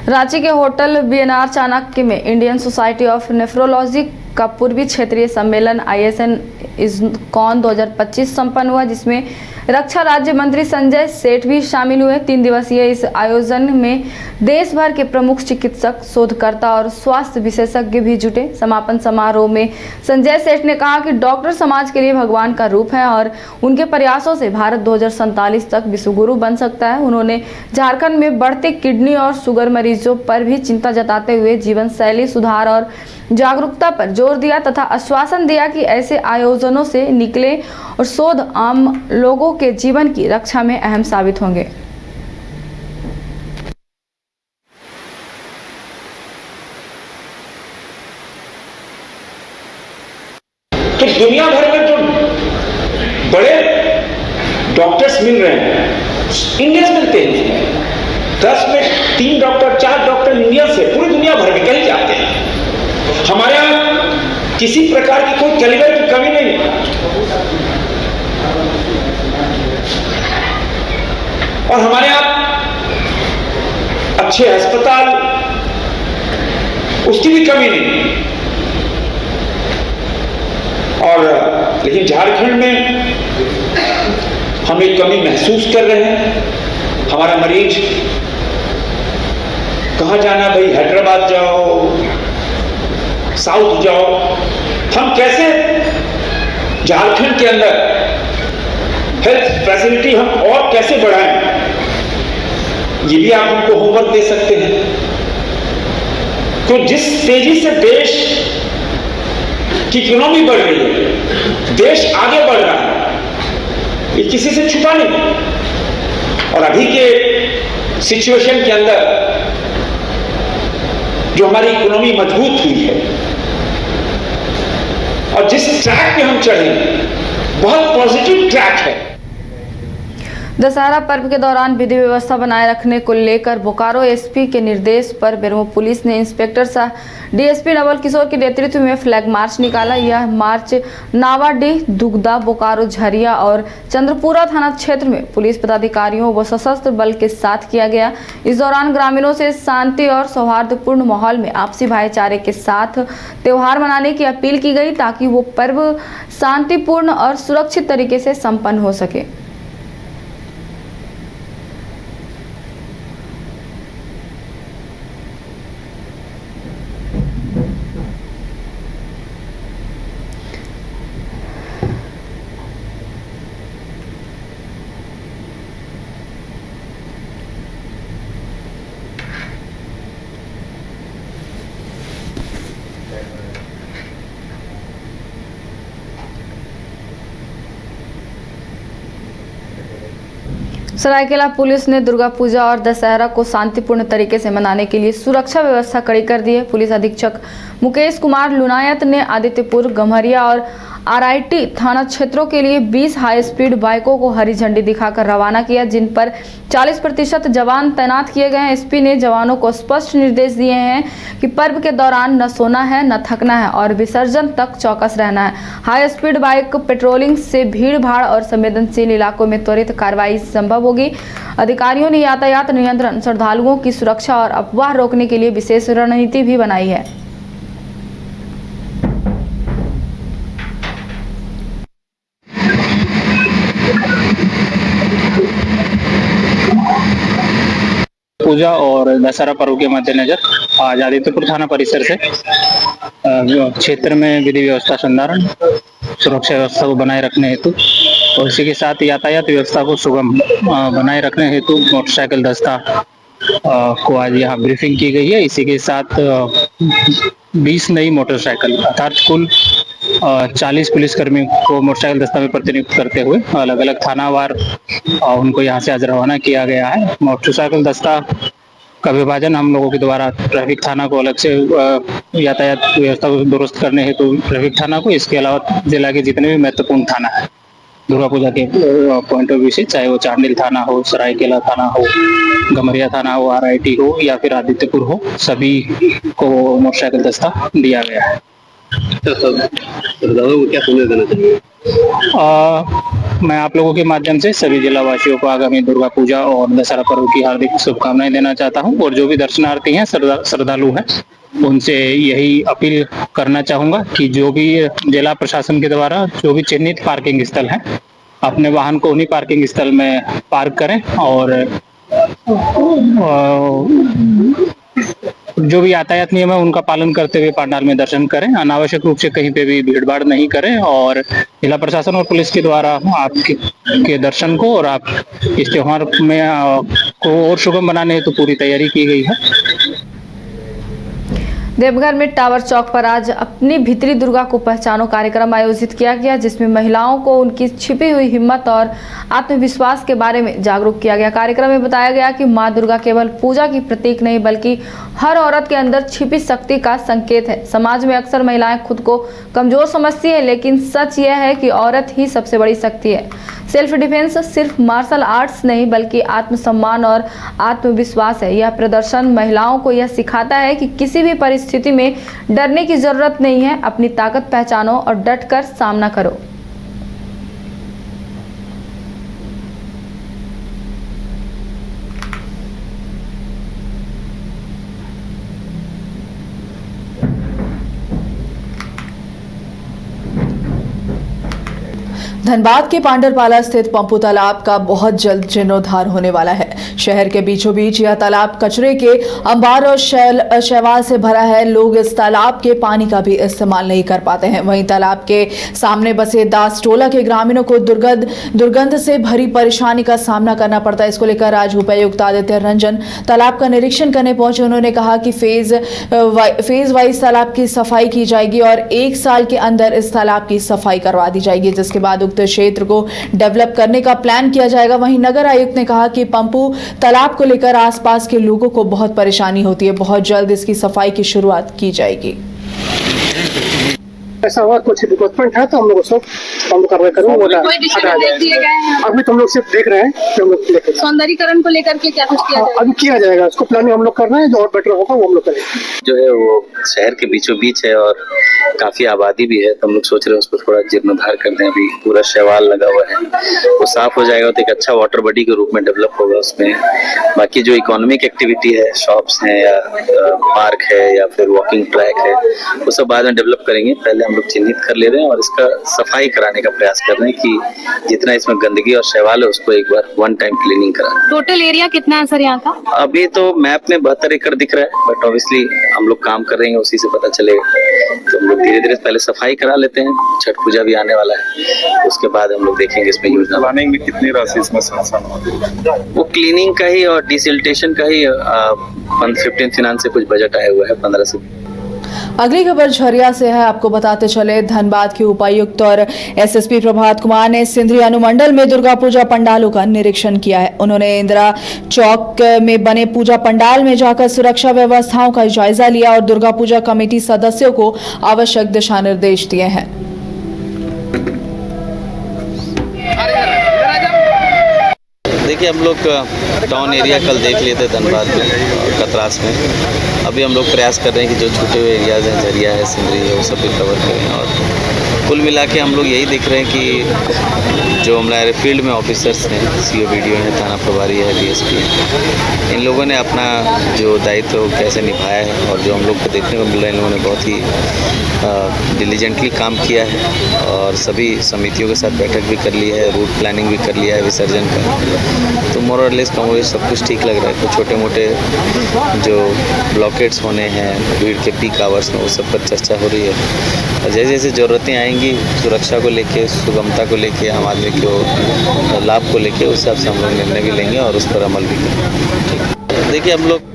रांची के hotel BNR Chanakya में Indian society of nephrology का पूर्वी क्षेत्रीय सम्मेलन ISN ISCON 2025 संपन्न हुआ, जिसमें रक्षा राज्य मंत्री संजय सेठ भी शामिल हुए। 3 दिवसीय इस आयोजन में देश भर के प्रमुख चिकित्सक, शोधकर्ता और स्वास्थ्य विशेषज्ञ भी जुटे। समापन समारोह में संजय सेठ ने कहा कि डॉक्टर समाज के लिए भगवान का रूप है और उनके प्रयासों से भारत 2047 तक विश्वगुरु बन सकता है। उन्होंने झारखंड में बढ़ते किडनी और शुगर मरीजों पर भी चिंता जताते हुए जीवन शैली सुधार और जागरूकता पर जोर दिया तथा आश्वासन दिया कि ऐसे आयोजनों से निकले और शोध आम लोगों के जीवन की रक्षा में अहम साबित होंगे। तो दुनिया भर में जो बड़े डॉक्टर्स मिल रहे हैं, इंडिया से मिलते हैं। 10 में 3 डॉक्टर 4 डॉक्टर इंडिया से पूरी दुनिया भर में कहीं जाते हैं। हमारे यहाँ किसी प्रकार की कोई कैलिबर की कमी नहीं है और हमारे यहाँ अच्छे अस्पताल उसकी भी कमी नहीं। और लेकिन झारखंड में हम एक कमी महसूस कर रहे हैं। हमारा मरीज कहां जाना भाई, हैदराबाद जाओ, साउथ जाओ। हम कैसे झारखंड के अंदर हेल्थ फैसिलिटी हम और कैसे बढ़ाएं, ये भी आप हमको होमवर्क दे सकते हैं। तो जिस तेजी से देश की इकोनॉमी बढ़ रही है, देश आगे बढ़ रहा है, ये किसी से छुपा नहीं। और अभी के सिचुएशन के अंदर जो हमारी इकोनॉमी मजबूत हुई है और जिस ट्रैक पे हम चढ़े, बहुत पॉजिटिव ट्रैक है। दशहरा पर्व के दौरान विधि व्यवस्था बनाए रखने को लेकर बोकारो SP के निर्देश पर बेरमो पुलिस ने इंस्पेक्टर सह DSP नवल किशोर के नेतृत्व में फ्लैग मार्च निकाला। यह मार्च नावाडीह, दुगदा, बोकारो, झरिया और चंद्रपुरा थाना क्षेत्र में पुलिस पदाधिकारियों व सशस्त्र बल के साथ किया गया। इस दौरान ग्रामीणों से शांति और सौहार्दपूर्ण माहौल में आपसी भाईचारे के साथ त्योहार मनाने की अपील की गई, ताकि वो पर्व शांतिपूर्ण और सुरक्षित तरीके से संपन्न हो सके। सरायकेला पुलिस ने दुर्गा पूजा और दशहरा को शांतिपूर्ण तरीके से मनाने के लिए सुरक्षा व्यवस्था कड़ी कर दी है। पुलिस अधीक्षक मुकेश कुमार लुनायत ने आदित्यपुर, गम्हरिया और RIT थाना क्षेत्रों के लिए 20 हाई स्पीड बाइकों को हरी झंडी दिखाकर रवाना किया, जिन पर 40% जवान तैनात किए गए हैं। SP ने जवानों को स्पष्ट निर्देश दिए हैं कि पर्व के दौरान न सोना है, न थकना है और विसर्जन तक चौकस रहना है। हाई स्पीड बाइक पेट्रोलिंग से भीड़ भाड़ और संवेदनशील इलाकों में त्वरित कार्रवाई संभव होगी। अधिकारियों ने यातायात नियंत्रण, श्रद्धालुओं की सुरक्षा और अफवाह रोकने के लिए विशेष रणनीति भी बनाई है। पूजा और दशहरा पर्व के मद्देनजर आज आदित्यपुर थाना परिसर से क्षेत्र में विधि व्यवस्था संधारण, सुरक्षा व्यवस्था को बनाए रखने हेतु और इसी के साथ यातायात व्यवस्था को सुगम बनाए रखने हेतु मोटरसाइकिल दस्ता को आज यहाँ ब्रीफिंग की गई है। इसी के साथ 20 नई मोटरसाइकिल अर्थात कुल 40 पुलिसकर्मी को मोटरसाइकिल दस्ता में प्रतिनियुक्त करते हुए अलग अलग थानावार उनको यहाँ से आज रवाना किया गया है। मोटरसाइकिल दस्ता का विभाजन हम लोगों के द्वारा ट्रैफिक थाना को अलग से यातायात व्यवस्था को दुरुस्त करने हेतु ट्रैफिक थाना को, इसके अलावा जिला के जितने भी महत्वपूर्ण थाना है दुर्गा पूजा के पॉइंट ऑफ व्यू से, चाहे वो चांडिल थाना हो, सरायकेला थाना हो, गम्हरिया थाना हो, RIT हो या फिर आदित्यपुर हो, सभी को मोटरसाइकिल दस्ता दिया गया है। क्या संदेश देना चाहिए? मैं आप लोगों के माध्यम से सभी जिला वासियों को आगामी दुर्गा पूजा और दशहरा पर्व की हार्दिक शुभकामनाएं देना चाहता हूं और जो भी दर्शनार्थी हैं, श्रद्धालु हैं, उनसे यही अपील करना चाहूंगा कि जो भी जिला प्रशासन के द्वारा जो भी चिन्हित पार्किंग स्थल हैं, अपने वाहन को उन्हीं पार्किंग स्थल में पार्क करें और जो भी यातायात नियम है उनका पालन करते हुए पंडाल में दर्शन करें। अनावश्यक रूप से कहीं पे भी भीड़ भाड़ नहीं करें और जिला प्रशासन और पुलिस के द्वारा आपके दर्शन को और आप इस त्योहार में को और सुगम बनाने हेतु पूरी तैयारी की गई है। देवघर में टावर चौक पर आज अपनी भीतरी दुर्गा को पहचानो कार्यक्रम आयोजित किया गया, जिसमें महिलाओं को उनकी छिपी हुई हिम्मत और आत्मविश्वास के बारे में जागरूक किया गया। कार्यक्रम में बताया गया कि मां दुर्गा केवल पूजा की प्रतीक नहीं बल्कि हर औरत के अंदर छिपी शक्ति का संकेत है। समाज में अक्सर महिलाएं खुद को कमजोर समझती है, लेकिन सच यह है कि औरत ही सबसे बड़ी शक्ति है। सेल्फ डिफेंस सिर्फ मार्शल आर्ट्स नहीं बल्कि आत्मसम्मान और आत्मविश्वास है। यह प्रदर्शन महिलाओं को यह सिखाता है कि किसी भी परिस्थिति में डरने की जरूरत नहीं है। अपनी ताकत पहचानो और डटकर सामना करो। धनबाद के पांडरपाला स्थित पंपू तालाब का बहुत जल्द जीर्णोद्धार होने वाला है। शहर के बीचों बीच यह तालाब कचरे के अंबार और शैवाल से भरा है। लोग इस तालाब के पानी का भी इस्तेमाल नहीं कर पाते हैं। वहीं तालाब के सामने बसे दास टोला के ग्रामीणों को दुर्गंध से भरी परेशानी का सामना करना पड़ता है। इसको लेकर आज उपायुक्त आदित्य रंजन तालाब का निरीक्षण करने पहुंचे। उन्होंने कहा कि फेज वाइज तालाब की सफाई की जाएगी और 1 साल के अंदर इस तालाब की सफाई करवा दी जाएगी, जिसके बाद उक्त क्षेत्र को डेवलप करने का प्लान किया जाएगा। वहीं नगर आयुक्त ने कहा कि पंपू तालाब को लेकर आसपास के लोगों को बहुत परेशानी होती है। बहुत जल्द इसकी सफाई की शुरुआत की जाएगी। ऐसा हुआ कुछ रिक्वायरमेंट है तो हम लोग उसको हम कार्रवाई करेंगे। अभी तुम लोग सिर्फ देख रहे हैं कि हम लोग सौंदर्यीकरण को लेकर के क्या कुछ किया जाएगा? अभी किया जाएगा, उसको प्लानिंग हम लोग कर रहे हैं। जो और बेटर होगा वो हम लोग करेंगे। जो है वो शहर के बीचों बीच है और काफी आबादी भी है, तो हम लोग सोच रहे हैं उसको थोड़ा जीर्णोद्धार कर दें। अभी पूरा शैवाल लगा हुआ है, वो साफ हो जाएगा तो एक अच्छा वाटर बॉडी के रूप में डेवलप होगा उसमें। बाकी जो इकोनॉमिक एक्टिविटी है, शॉप्स हैं या पार्क है या फिर वॉकिंग ट्रैक है, वो सब बाद में डेवलप करेंगे। पहले हम लोग चिन्हित कर ले रहे हैं और इसका सफाई कराने का प्रयास कर रहे हैं कि जितना इसमें गंदगी और शैवाल है उसको एक बार 1 टाइम क्लीनिंग करा। टोटल एरिया कितना है सर यहाँ का? अभी तो मैप में 72 एकड़ दिख रहा है, बट ऑब्वियसली हम लोग काम कर रहे हैं, उसी से पता चलेगा। तो हम लोग धीरे धीरे पहले सफाई करा लेते हैं। छठ पूजा भी आने वाला है, उसके बाद हम लोग देखेंगे इसमें योजना प्लानिंग में कितनी राशि इसमें संसाधन, वो क्लीनिंग का ही और डिसिल्टेशन का ही 15 फिनांस से कुछ बजट आया हुआ है 15 से। अगली खबर झरिया से है। आपको बताते चले, धनबाद के उपायुक्त और एसएसपी प्रभात कुमार ने सिंधरी अनुमंडल में दुर्गा पूजा पंडालों का निरीक्षण किया है। उन्होंने इंदिरा चौक में बने पूजा पंडाल में जाकर सुरक्षा व्यवस्थाओं का जायजा लिया और दुर्गा पूजा कमेटी सदस्यों को आवश्यक दिशा निर्देश दिए हैं। देखिए, हम लोग टाउन एरिया कल देख लिए थे धनबाद में और कतरास में। अभी हम लोग प्रयास कर रहे हैं कि जो छूटे हुए एरियाज हैं, झरिया है, सिंदरी है, वो सब भी कवर करें। और कुल मिला के हम लोग यही देख रहे हैं कि जो हमारे फील्ड में ऑफिसर्स हैं, CO, BDO हैं, थाना प्रभारी है, DSP है, इन लोगों ने अपना जो दायित्व कैसे निभाया है और जो हम लोग को देखने को मिल रहा है, इन लोगों ने बहुत ही डिलीजेंटली काम किया है और सभी समितियों के साथ बैठक भी कर ली है, रूट प्लानिंग भी कर लिया है विसर्जन का। तो मोर और लेस कम सब कुछ ठीक लग रहा है। कुछ छोटे मोटे जो ब्लॉकेट्स होने हैं भीड़ के पीक आवर्स में, वो सब पर चर्चा हो रही है। और जैसे जैसे ज़रूरतें आएंगी सुरक्षा को लेके, सुगमता को लेके, आम आदमी को लाभ को लेके, उस हिसाब से हम लोग निर्णय भी लेंगे और उस पर अमल भी करेंगे। देखिए, हम लोग